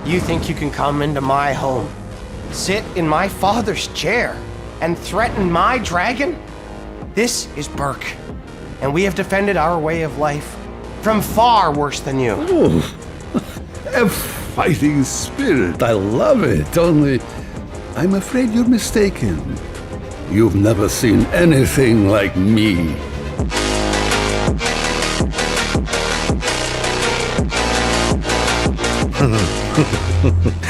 You think you can come into my home, sit in my father's chair, and threaten my dragon? This is Burke, and we have defended our way of life from far worse than you. A fighting spirit, I love it. Only, I'm afraid you're mistaken. You've never seen anything like me.